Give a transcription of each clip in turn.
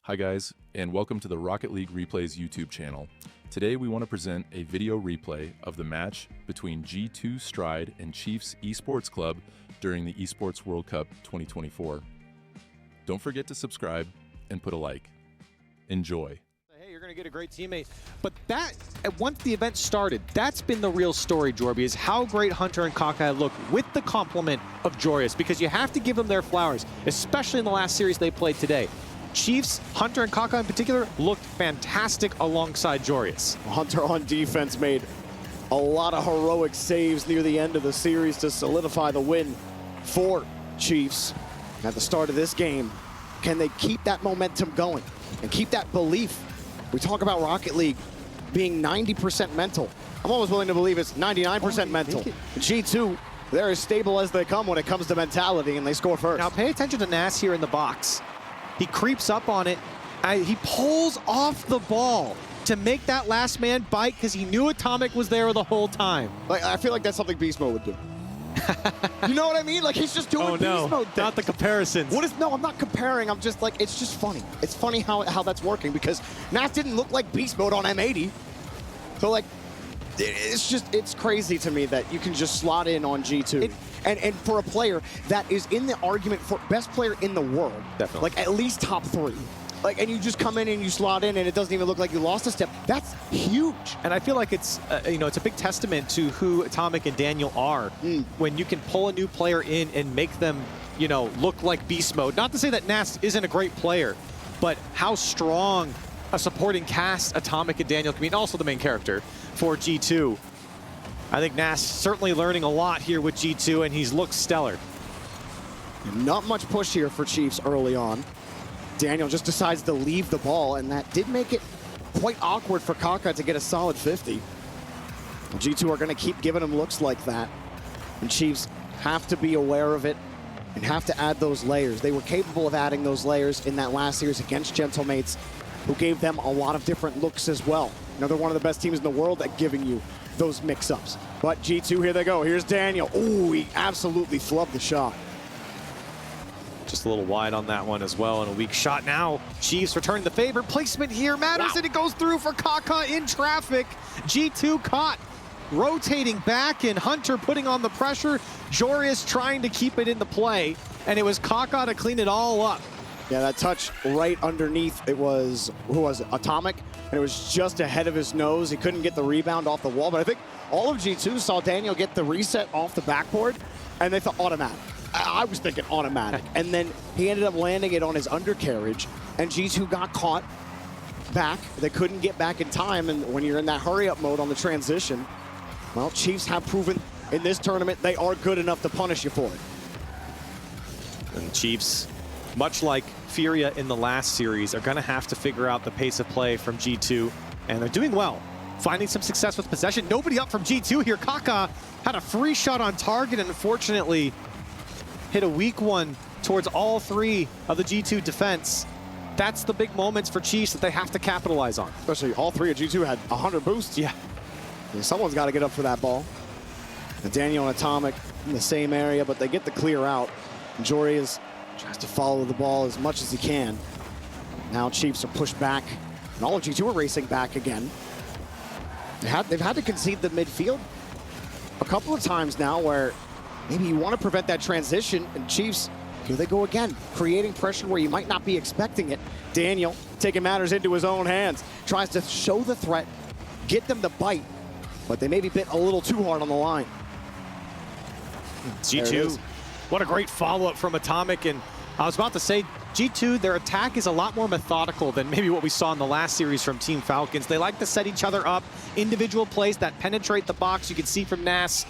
Hi guys, and welcome to the Rocket League Replays YouTube channel. Today we want to present a video replay of the match between G2 Stride and Chiefs Esports Club during the Esports World Cup 2024. Don't forget to subscribe and put a like. Enjoy. Hey, you're going to get a great teammate. But that, once the event started, that's been the real story, Jorby, is how great Hunter and Cockeye look with the complement of Joreuz, because you have to give them their flowers, especially in the last series they played today. Chiefs, Hunter and Cockeye in particular, looked fantastic alongside Joreuz. Hunter on defense made a lot of heroic saves near the end of the series to solidify the win for Chiefs. At the start of this game, can they keep that momentum going and keep that belief? We talk about Rocket League being 90% mental. I'm almost willing to believe it's 99% mental. G2, they're as stable as they come when it comes to mentality, and they score first. Now pay attention to Nas here in the box. He creeps up on it. He pulls off the ball to make that last man bite because he knew Atomic was there the whole time. Like, I feel like that's something Beast Mode would do. You know what I mean? Like, he's just doing Beast Mode things. Not the comparisons. No, I'm not comparing. I'm just like, it's just funny. It's funny how that's working because Nas didn't look like Beast Mode on M80. So, like, it's crazy to me that you can just slot in on G2. And for a player that is in the argument for best player in the world, definitely, like at least top 3. Like, and you just come in and you slot in and it doesn't even look like you lost a step. That's huge. And I feel like it's, it's a big testament to who Atomic and Daniel are when you can pull a new player in and make them, look like beast mode. Not to say that Nas isn't a great player, but how strong a supporting cast Atomic and Daniel can be, and also the main character for G2. I think Nas certainly learning a lot here with G2, and he's looked stellar. Not much push here for Chiefs early on. Daniel just decides to leave the ball, and that did make it quite awkward for Kaka to get a solid 50. G2 are going to keep giving him looks like that, and Chiefs have to be aware of it and have to add those layers. They were capable of adding those layers in that last series against Gentlemates, who gave them a lot of different looks as well. They're one of the best teams in the world at giving you those mix-ups. But G2, here they go. Here's Daniel. Ooh, he absolutely flubbed the shot. Just a little wide on that one as well, and a weak shot now. Chiefs returning the favor. Placement here matters, and it goes through for Kaka in traffic. G2 caught. Rotating back, and Hunter putting on the pressure. Joreuz trying to keep it in the play, and it was Kaka to clean it all up. Yeah, that touch right underneath, it was, who was it? Atomic, and it was just ahead of his nose. He couldn't get the rebound off the wall, but I think all of G2 saw Daniel get the reset off the backboard, and they thought automatic. I was thinking automatic, and then he ended up landing it on his undercarriage, and G2 got caught back. They couldn't get back in time, and when you're in that hurry-up mode on the transition, well, Chiefs have proven in this tournament they are good enough to punish you for it. And Chiefs, much like FURIA in the last series, are going to have to figure out the pace of play from G2, and they're doing well, finding some success with possession. Nobody up from G2 here. Kaka had a free shot on target and unfortunately hit a weak one towards all 3 of the G2 defense. That's the big moments for Chiefs that they have to capitalize on. Especially all 3 of G2 had 100 boosts. Yeah. Someone's got to get up for that ball. And Daniel and Atomic in the same area, but they get the clear out. Joreuz tries to follow the ball as much as he can. Now Chiefs are pushed back, and all of G2 are racing back again. They've had to concede the midfield a couple of times now where maybe you want to prevent that transition, and Chiefs, here they go again, creating pressure where you might not be expecting it. Daniel taking matters into his own hands, tries to show the threat, get them to bite, but they maybe bit a little too hard on the line. G2, what a great follow-up from Atomic, and I was about to say, G2, their attack is a lot more methodical than maybe what we saw in the last series from Team Falcons. They like to set each other up, individual plays that penetrate the box. You can see from Nas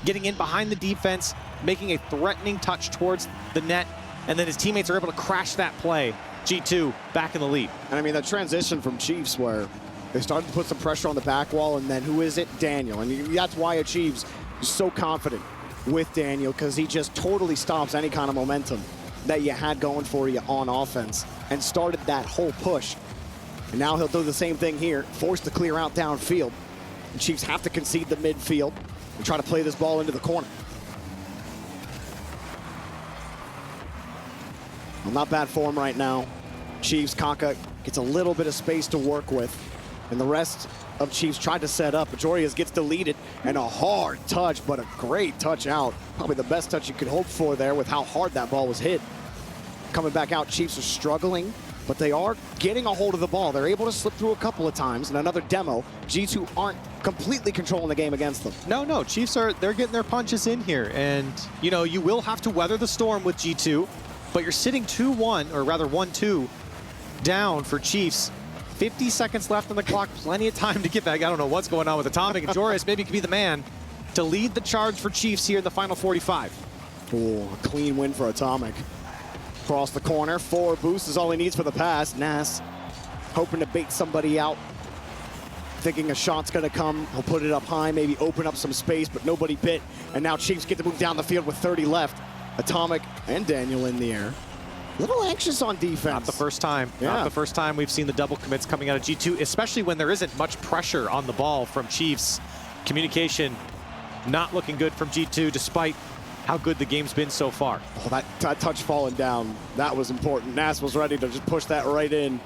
getting in behind the defense, making a threatening touch towards the net, and then his teammates are able to crash that play. G2 back in the lead. And I mean, that transition from Chiefs where they started to put some pressure on the back wall, and then who is it? Daniel. And that's why Chiefs is so confident with Daniel, because he just totally stops any kind of momentum that you had going for you on offense and started that whole push. And now he'll do the same thing here, forced to clear out downfield. The Chiefs have to concede the midfield and try to play this ball into the corner. Well, not bad form right now. Chiefs, Kaka gets a little bit of space to work with, and the rest of Chiefs tried to set up. Jorius gets deleted, and a hard touch, but a great touch out. Probably the best touch you could hope for there with how hard that ball was hit. Coming back out, Chiefs are struggling, but they are getting a hold of the ball. They're able to slip through a couple of times, and another demo. G2 aren't completely controlling the game against them. No, Chiefs they're getting their punches in here, and you will have to weather the storm with G2, but you're sitting 2-1, or rather 1-2 down for Chiefs. 50 seconds left on the clock, plenty of time to get back. I don't know what's going on with Atomic, and Jorius maybe could be the man to lead the charge for Chiefs here in the final 45. Oh, a clean win for Atomic. Across the corner, 4 boosts is all he needs for the pass. Nas hoping to bait somebody out, thinking a shot's gonna come. He'll put it up high, maybe open up some space, but nobody bit. And now Chiefs get to move down the field with 30 left. Atomic and Daniel in the air. A little anxious on defense. Not the first time. Yeah. Not the first time we've seen the double commits coming out of G2, especially when there isn't much pressure on the ball from Chiefs. Communication not looking good from G2 despite how good the game's been so far. Oh, that touch falling down, that was important. Nas was ready to just push that right in.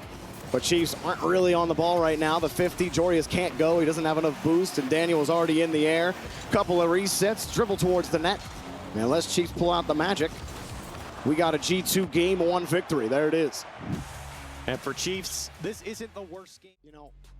But Chiefs aren't really on the ball right now. The 50, Jorius can't go. He doesn't have enough boost, and Daniel is already in the air. Couple of resets, dribble towards the net. And unless Chiefs pull out the magic, we got a G2 game 1 victory. There it is. And for Chiefs, this isn't the worst game.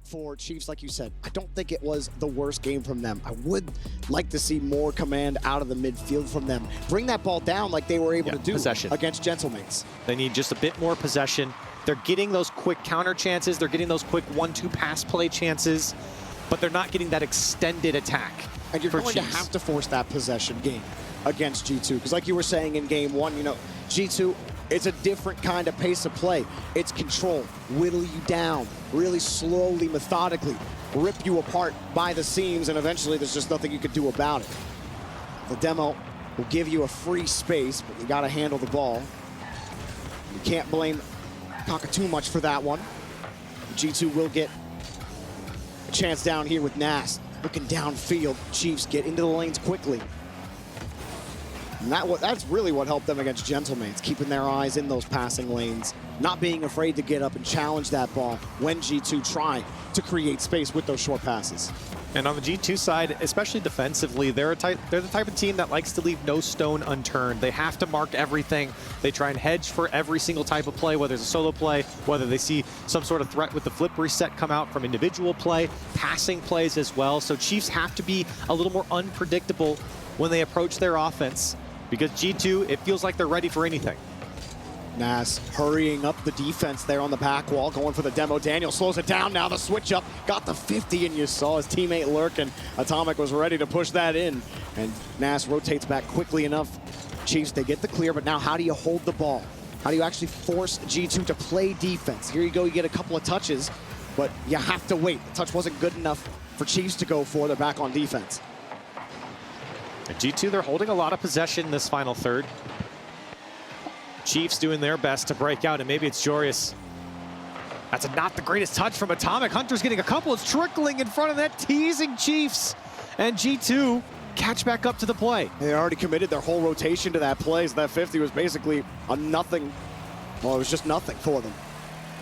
For Chiefs, like you said, I don't think it was the worst game from them. I would like to see more command out of the midfield from them. Bring that ball down like they were able to do against Gentlemates. They need just a bit more possession. They're getting those quick counter chances. They're getting those quick 1-2 pass play chances, but they're not getting that extended attack. And you're going to have to force that possession game against G2, because like you were saying in game 1, G2, it's a different kind of pace of play. It's control, whittle you down, really slowly, methodically, rip you apart by the seams, and eventually there's just nothing you can do about it. The demo will give you a free space, but you got to handle the ball. You can't blame Kaka too much for that one. G2 will get a chance down here with Nas. Looking downfield, Chiefs get into the lanes quickly. And that's really what helped them against Gentlemates, keeping their eyes in those passing lanes, not being afraid to get up and challenge that ball when G2 try to create space with those short passes. And on the G2 side, especially defensively, they're the type of team that likes to leave no stone unturned. They have to mark everything. They try and hedge for every single type of play, whether it's a solo play, whether they see some sort of threat with the flip reset come out from individual play, passing plays as well. So Chiefs have to be a little more unpredictable when they approach their offense, because G2, it feels like they're ready for anything. Nas hurrying up the defense there on the back wall, going for the demo. Daniel slows it down now, the switch up, got the 50, and you saw his teammate lurk, and Atomic was ready to push that in. And Nas rotates back quickly enough. Chiefs, they get the clear, but now how do you hold the ball? How do you actually force G2 to play defense? Here you go, you get a couple of touches, but you have to wait. The touch wasn't good enough for Chiefs to go for. They're back on defense. And G2, they're holding a lot of possession this final third. Chiefs doing their best to break out, and maybe it's Jorius. That's not the greatest touch from Atomic. Hunter's getting a couple. It's trickling in front of that, teasing Chiefs. And G2 catch back up to the play. They already committed their whole rotation to that play, so that 50 was basically a nothing. Well, it was just nothing for them.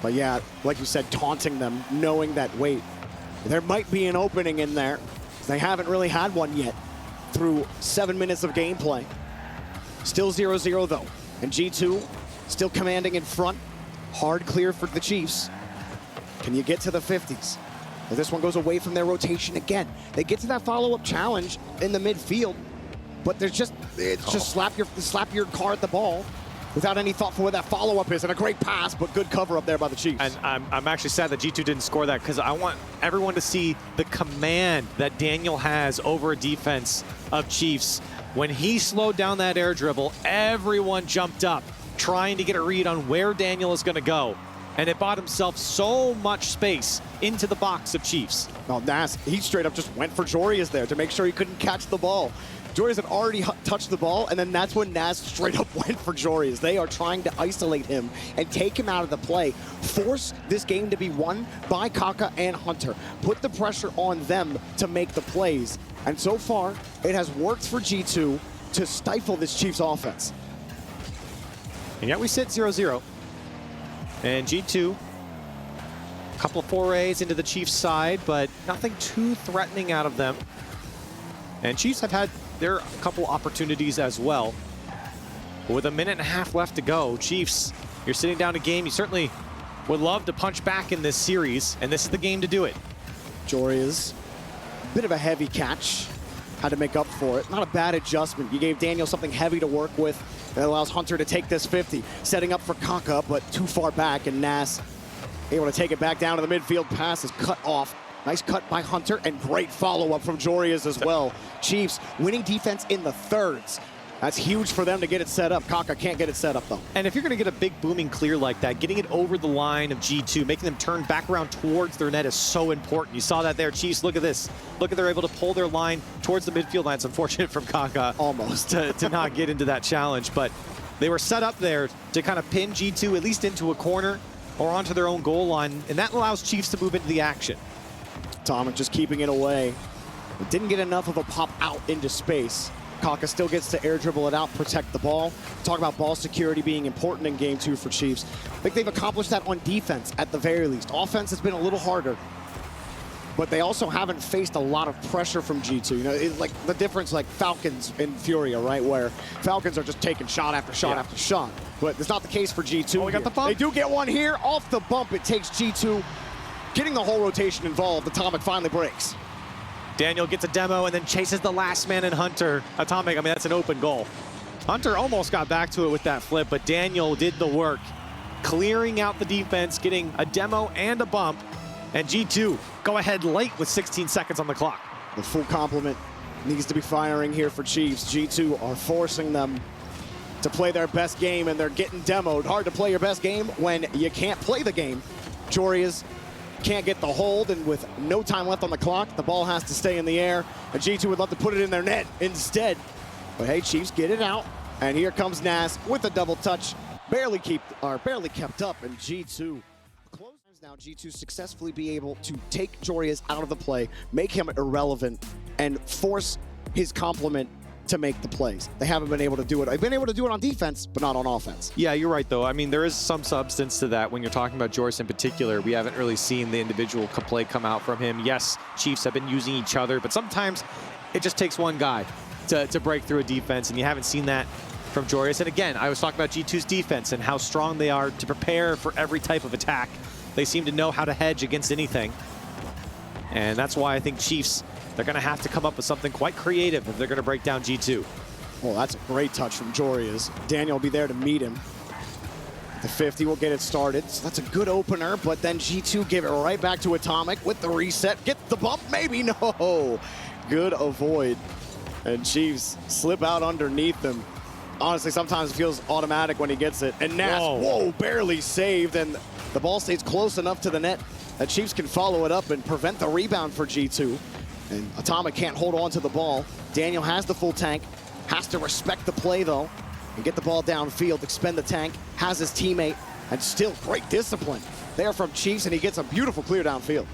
But yeah, like you said, taunting them, knowing that, wait, there might be an opening in there. They haven't really had one yet through 7 minutes of gameplay. Still 0-0 though. And G2 still commanding in front. Hard clear for the Chiefs. Can you get to the 50s? Well, this one goes away from their rotation again. They get to that follow-up challenge in the midfield, but there's just, slap your car at the ball without any thought for where that follow-up is. And a great pass, but good cover up there by the Chiefs. And I'm actually sad that G2 didn't score that, because I want everyone to see the command that Daniel has over a defense of Chiefs. When he slowed down that air dribble, everyone jumped up, trying to get a read on where Daniel is going to go. And it bought himself so much space into the box of Chiefs. No, Nas, he straight up just went for Jorius there to make sure he couldn't catch the ball. Jorius had already touched the ball, and then that's when Nas straight up went for Jorius. They are trying to isolate him and take him out of the play. Force this game to be won by Kaka and Hunter. Put the pressure on them to make the plays. And so far, it has worked for G2 to stifle this Chiefs offense. And yet we sit 0-0. And G2, a couple of forays into the Chiefs side, but nothing too threatening out of them. And Chiefs have had their couple opportunities as well. But with a minute and a half left to go, Chiefs, you're sitting down a game. You certainly would love to punch back in this series, and this is the game to do it. Joria's a bit of a heavy catch. Had to make up for it. Not a bad adjustment. You gave Daniel something heavy to work with that allows Hunter to take this 50. Setting up for Kaka, but too far back, and Nas able to take it back down to the midfield. Pass is cut off. Nice cut by Hunter, and great follow-up from Joria's as well. Chiefs winning defense in the thirds. That's huge for them to get it set up. Kaka can't get it set up, though. And if you're going to get a big booming clear like that, getting it over the line of G2, making them turn back around towards their net is so important. You saw that there. Chiefs, look at this. Look at they're able to pull their line towards the midfield line. It's unfortunate from Kaka almost to not get into that challenge, but they were set up there to kind of pin G2 at least into a corner or onto their own goal line, and that allows Chiefs to move into the action. Atomic just keeping it away. It didn't get enough of a pop out into space. Kaka still gets to air dribble it out, protect the ball. Talk about ball security being important in game 2 for Chiefs. I think they've accomplished that on defense at the very least. Offense has been a little harder, but they also haven't faced a lot of pressure from G2. You know, it's like the difference like Falcons in FURIA, right? Where Falcons are just taking shot after shot after shot. But it's not the case for G2. Oh, we got the bump. They do get one here. Off the bump, it takes G2 getting the whole rotation involved. Atomic finally breaks. Daniel gets a demo and then chases the last man in Hunter. Atomic, I mean, that's an open goal. Hunter almost got back to it with that flip, but Daniel did the work, clearing out the defense, getting a demo and a bump, and G2 go ahead late with 16 seconds on the clock. The full complement needs to be firing here for Chiefs. G2 are forcing them to play their best game, and they're getting demoed. Hard to play your best game when you can't play the game. Joria's can't get the hold, and with no time left on the clock, the ball has to stay in the air, and G2 would love to put it in their net instead. But hey, Chiefs get it out, and here comes Nas with a double touch. Barely kept up, and G2 closes. Now G2 successfully be able to take Joria's out of the play, make him irrelevant, and force his complement to make the plays. They haven't been able to do it. They've been able to do it on defense, but not on offense. Yeah, you're right, though. I mean, there is some substance to that when you're talking about Joris in particular. We haven't really seen the individual play come out from him. Yes, Chiefs have been using each other, but sometimes it just takes one guy to break through a defense, and you haven't seen that from Joris. And again, I was talking about G2's defense and how strong they are to prepare for every type of attack. They seem to know how to hedge against anything. And that's why I think Chiefs, they're going to have to come up with something quite creative if they're going to break down G2. Well, that's a great touch from Joria's. Daniel will be there to meet him. The 50 will get it started. So that's a good opener, but then G2 give it right back to Atomic with the reset. Get the bump, maybe, no. Good avoid. And Chiefs slip out underneath them. Honestly, sometimes it feels automatic when he gets it. And Nas, whoa, barely saved, and the ball stays close enough to the net that Chiefs can follow it up and prevent the rebound for G2. And Atomic can't hold on to the ball. Daniel has the full tank, has to respect the play though, and get the ball downfield, expend the tank, has his teammate, and still great discipline there from Chiefs, and he gets a beautiful clear downfield.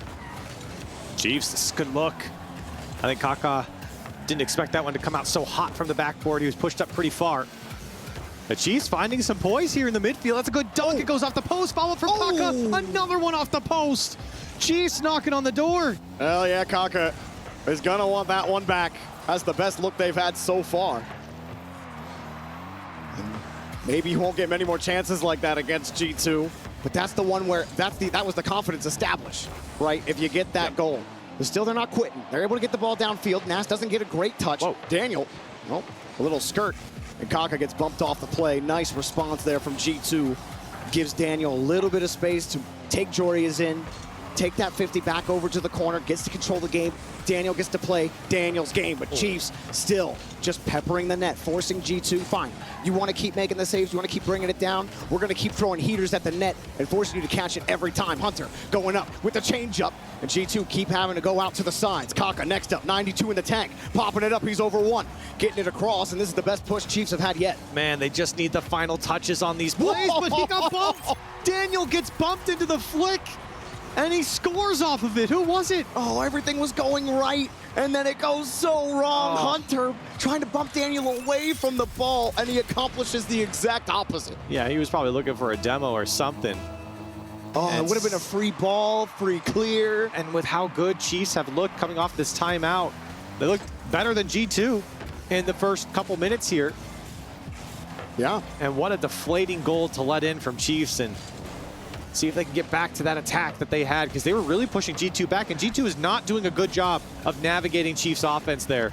Chiefs, this is a good look. I think Kaka didn't expect that one to come out so hot from the backboard. He was pushed up pretty far. The Chiefs finding some poise here in the midfield. That's a good dunk. It goes off the post, followed from Kaka. Another one off the post. Chiefs knocking on the door. Hell yeah, Kaka is gonna want that one back. That's the best look they've had so far. And maybe you won't get many more chances like that against G2, but that's the one where that was the confidence established, right? If you get that goal. But still, they're not quitting. They're able to get the ball downfield. Nas doesn't get a great touch. Daniel, well, a little skirt, and Kaka gets bumped off the play. Nice response there from G2. Gives Daniel a little bit of space to take Joria's in, take that 50 back over to the corner, gets to control the game. Daniel gets to play Daniel's game, but Chiefs still just peppering the net, forcing G2. Fine, you want to keep making the saves, you want to keep bringing it down, we're going to keep throwing heaters at the net and forcing you to catch it every time. Hunter going up with the changeup, and G2 keep having to go out to the sides. Kaka next up, 92 in the tank, popping it up, he's over one, getting it across, and this is the best push Chiefs have had yet. Man, they just need the final touches on these plays, but he got bumped. Daniel gets bumped into the flick. And he scores off of it. Who was it? Oh, everything was going right, and then it goes so wrong. Hunter trying to bump Daniel away from the ball, and he accomplishes the exact opposite. Yeah, he was probably looking for a demo or something. Oh, it would have been a free ball, free clear. And with how good Chiefs have looked coming off this timeout, they looked better than G2 in the first couple minutes here. Yeah. And what a deflating goal to let in from Chiefs, and see if they can get back to that attack that they had, because they were really pushing G2 back, and G2 is not doing a good job of navigating Chiefs offense there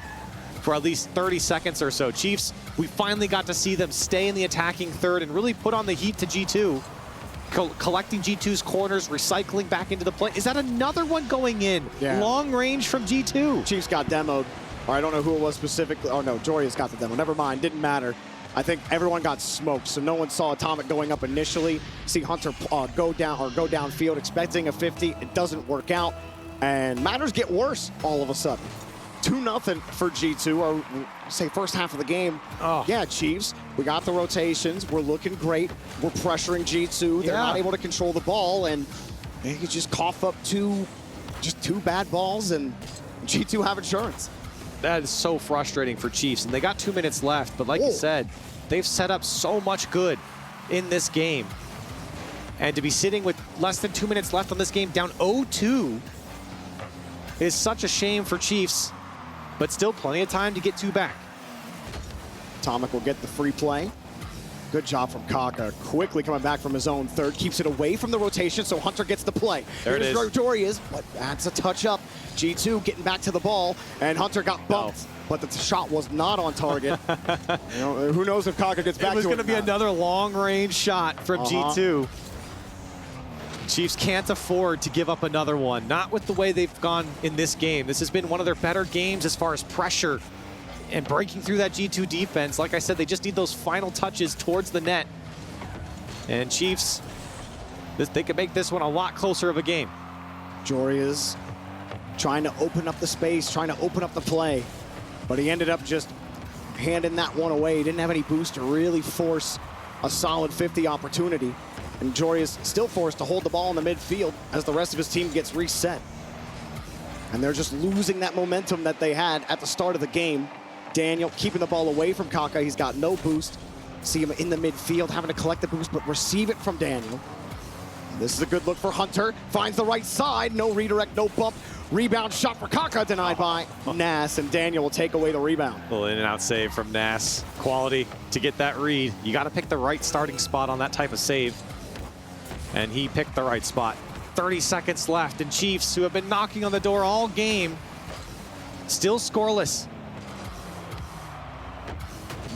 for at least 30 seconds or so. Chiefs, we finally got to see them stay in the attacking third and really put on the heat to G2, collecting G2's corners, recycling back into the play. Is that another one going in? Yeah. Long range from G2. Chiefs got demoed, or I don't know who it was specifically. Oh no, Joria's got the demo. Never mind, didn't matter. I think everyone got smoked, so no one saw Atomic going up initially. See Hunter go downfield expecting a 50. It doesn't work out, and matters get worse all of a sudden. 2-0 for G2, or say first half of the game. Oh. Yeah, Chiefs, we got the rotations. We're looking great. We're pressuring G2. They're not able to control the ball, and they could just cough up two bad balls, and G2 have insurance. That is so frustrating for Chiefs, and they got 2 minutes left, but like you said, they've set up so much good in this game. And to be sitting with less than 2 minutes left on this game, down 0-2, is such a shame for Chiefs, but still plenty of time to get two back. Atomic will get the free play. Good job from Kaka. Quickly coming back from his own third. Keeps it away from the rotation, so Hunter gets the play. There it is. Doria's, but that's a touch up. G2 getting back to the ball, and Hunter got bumped. But the shot was not on target. You know, who knows if Kaka gets back to it? It was going to be another long-range shot from G2. Chiefs can't afford to give up another one. Not with the way they've gone in this game. This has been one of their better games as far as pressure and breaking through that G2 defense. Like I said, they just need those final touches towards the net. And Chiefs, they could make this one a lot closer of a game. Joria's trying to open up the space, trying to open up the play. But he ended up just handing that one away. He didn't have any boost to really force a solid 50 opportunity. And Joria's still forced to hold the ball in the midfield as the rest of his team gets reset. And they're just losing that momentum that they had at the start of the game. Daniel keeping the ball away from Kaka. He's got no boost. See him in the midfield having to collect the boost, but receive it from Daniel. This is a good look for Hunter. Finds the right side. No redirect, no bump. Rebound shot for Kaka denied by Nas, and Daniel will take away the rebound. Little in and out save from Nas. Quality to get that read. You got to pick the right starting spot on that type of save. And he picked the right spot. 30 seconds left, and Chiefs, who have been knocking on the door all game, still scoreless.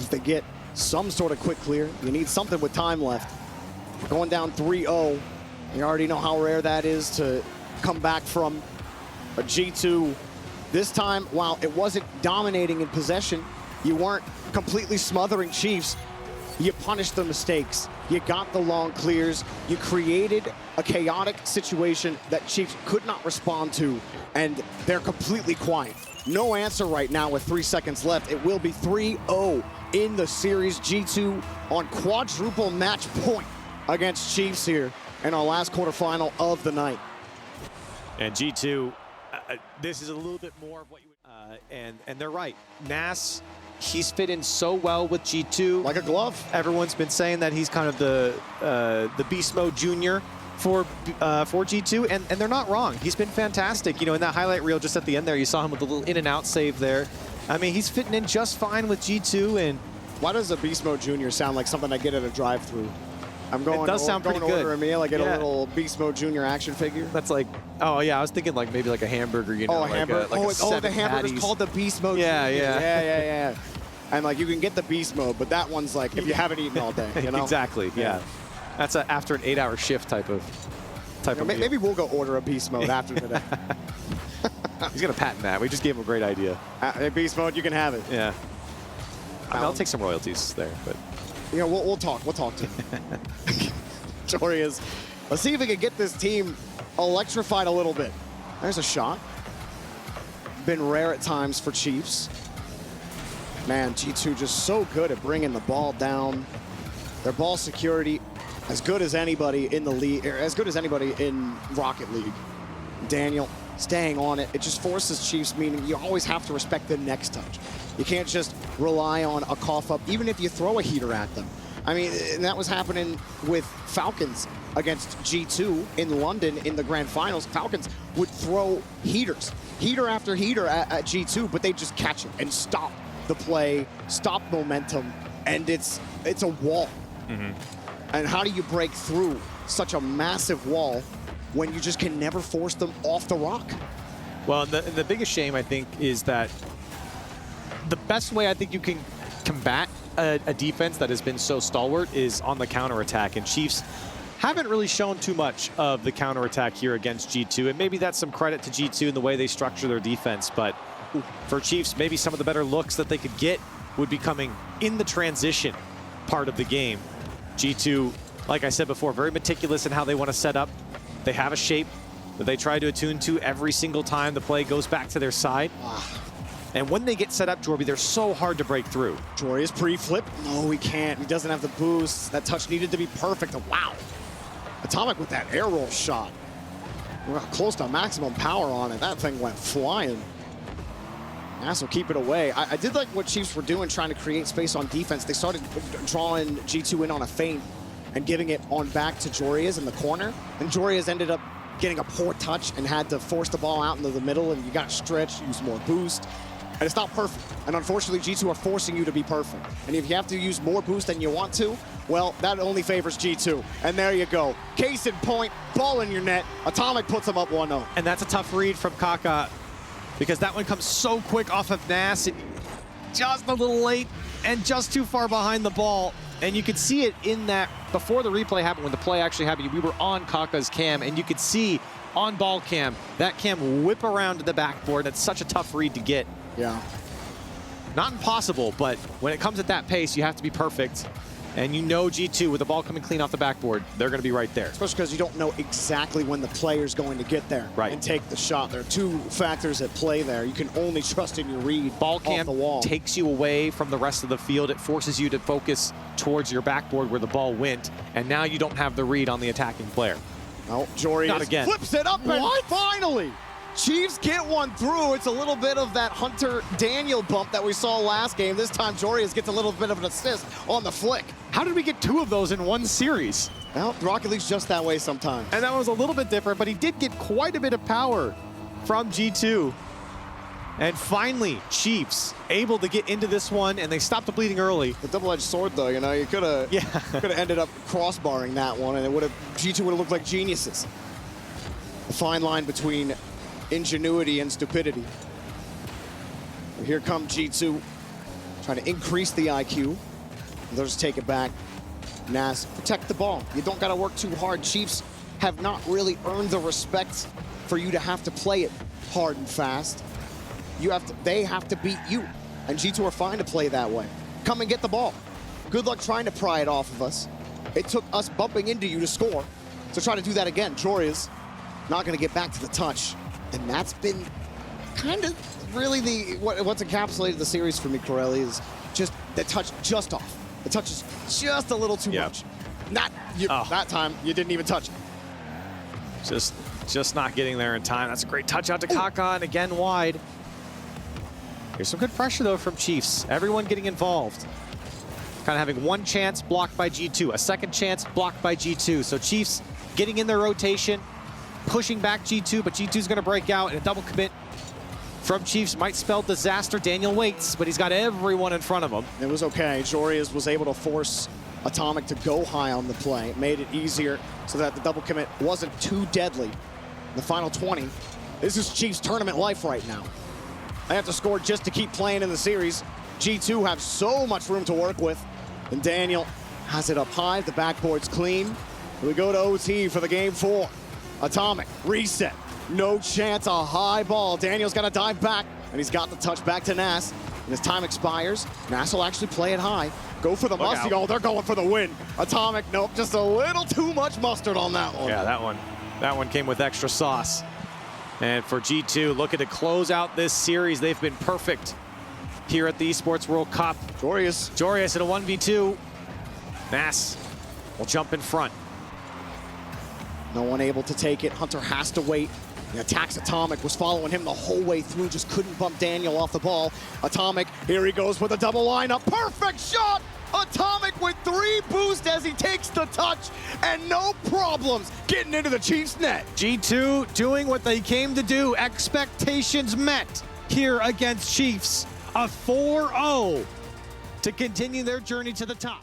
If they get some sort of quick clear, you need something with time left. We're going down 3-0. You already know how rare that is to come back from a G2. This time, while it wasn't dominating in possession, you weren't completely smothering Chiefs. You punished the mistakes. You got the long clears. You created a chaotic situation that Chiefs could not respond to, and they're completely quiet. No answer right now with 3 seconds left. It will be 3-0 in the series. G2 on quadruple match point against Chiefs here in our last quarterfinal of the night. And G2, this is a little bit more of what you would, and they're right. Nas, he's fit in so well with G2. Like a glove. Everyone's been saying that he's kind of the beast mode junior for G2, and they're not wrong. He's been fantastic. You know, in that highlight reel just at the end there, you saw him with a little in and out save there. I mean, he's fitting in just fine with G2. And why does a beast mode junior sound like something I get at a drive-through? I'm going. It does sound pretty good. Order a meal. I get a little Beast Mode Junior action figure. That's like, oh yeah, I was thinking like maybe like a hamburger, you know, like hamburger. The hamburger's called the Beast Mode. Yeah, Junior. yeah, yeah. And like you can get the Beast Mode, but that one's like if you haven't eaten all day, you know. Exactly. Yeah. That's after an 8-hour shift type of. Maybe we'll go order a Beast Mode after today. He's gonna patent that. We just gave him a great idea. Beast Mode, you can have it. Yeah. I mean, I'll take some royalties there, but. Yeah, we'll talk. We'll talk to him. Joria's. Let's see if we can get this team electrified a little bit. There's a shot. Been rare at times for Chiefs. Man, G2 just so good at bringing the ball down. Their ball security, as good as anybody in the league, as good as anybody in Rocket League. Daniel staying on it. It just forces Chiefs, meaning you always have to respect the next touch. You can't just rely on a cough up, even if you throw a heater at them. I mean, and that was happening with Falcons against G2 in London in the grand finals, Falcons would throw heaters, heater after heater at G2, but they just catch it and stop the play, stop momentum, and it's a wall. And how do you break through such a massive wall when you just can never force them off the rock? Well, the biggest shame, I think, is that the best way I think you can combat a defense that has been so stalwart is on the counterattack, and Chiefs haven't really shown too much of the counterattack here against G2, and maybe that's some credit to G2 in the way they structure their defense, but for Chiefs, maybe some of the better looks that they could get would be coming in the transition part of the game. G2, like I said before, very meticulous in how they want to set up. They have a shape that they try to attune to every single time the play goes back to their side. And when they get set up, Jorby, they're so hard to break through. Jory is pre-flip. No, he can't. He doesn't have the boost. That touch needed to be perfect. Wow. Atomic with that air roll shot. We're close to maximum power on it. That thing went flying. Nass will keep it away. I did like what Chiefs were doing, trying to create space on defense. They started drawing G2 in on a feint and giving it on back to Jorias in the corner. And Jorias ended up getting a poor touch and had to force the ball out into the middle, and you got to stretch, use more boost. And it's not perfect. And unfortunately, G2 are forcing you to be perfect. And if you have to use more boost than you want to, well, that only favors G2. And there you go. Case in point, ball in your net. Atomic puts them up 1-0. And that's a tough read from Kaka, because that one comes so quick off of Nass, just a little late and just too far behind the ball. And you could see it in that, before the replay happened, when the play actually happened, we were on Kaka's cam, and you could see on ball cam, that cam whip around to the backboard. It's such a tough read to get. Yeah. Not impossible, but when it comes at that pace, you have to be perfect. And you know G2, with the ball coming clean off the backboard, they're going to be right there. Especially because you don't know exactly when the player's going to get there and take the shot. There are two factors at play there. You can only trust in your read ball off cam the wall. Takes you away from the rest of the field. It forces you to focus towards your backboard where the ball went, and now you don't have the read on the attacking player. Oh, Jory flips it up, and finally! Chiefs get one through. It's a little bit of that Hunter-Daniel bump that we saw last game. This time, Jorias gets a little bit of an assist on the flick. How did we get two of those in one series? Well, Rocket League's just that way sometimes. And that was a little bit different, but he did get quite a bit of power from G2. And finally, Chiefs able to get into this one, and they stopped the bleeding early. The double-edged sword, though, you know, you could have ended up crossbarring that one, and G2 would have looked like geniuses. A fine line between ingenuity and stupidity. Here come G2, trying to increase the IQ. They'll just take it back. Nass, protect the ball. You don't got to work too hard. Chiefs have not really earned the respect for you to have to play it hard and fast. They have to beat you, and G2 are fine to play that way. Come and get the ball. Good luck trying to pry it off of us. It took us bumping into you to score, so try to do that again. Jorias not going to get back to the touch. And that's been kind of really what's encapsulated the series for me, Corelli, is just the touch just off. The touch is just a little too much. That time, you didn't even touch it. Just not getting there in time. That's a great touch out to Kaka, and again wide. Here's some good pressure, though, from Chiefs. Everyone getting involved. Kind of having one chance blocked by G2, a second chance blocked by G2. So Chiefs getting in their rotation, pushing back G2, but G2's going to break out, and a double commit from Chiefs might spell disaster. Daniel waits, but he's got everyone in front of him. It was okay. Jorias was able to force Atomic to go high on the play. It made it easier so that the double commit wasn't too deadly. In the final 20, this is Chiefs tournament life right now. They have to score just to keep playing in the series. G2 have so much room to work with, and Daniel has it up high. The backboard's clean. We go to OT for the game 4. Atomic, reset, no chance, a high ball. Daniel's got to dive back, and he's got the touch back to Nass. And his time expires. Nass will actually play it high. Go for the mustard. Oh, they're going for the win. Atomic, nope, just a little too much mustard on that one. Yeah, that one came with extra sauce. And for G2, looking to close out this series, they've been perfect here at the Esports World Cup. Jorias in a 1v2. Nass will jump in front. No one able to take it. Hunter has to wait. He attacks Atomic, was following him the whole way through, just couldn't bump Daniel off the ball. Atomic, here he goes with a double lineup. Perfect shot! Atomic with 3 boosts as he takes the touch, and no problems getting into the Chiefs' net. G2 doing what they came to do. Expectations met here against Chiefs. A 4-0 to continue their journey to the top.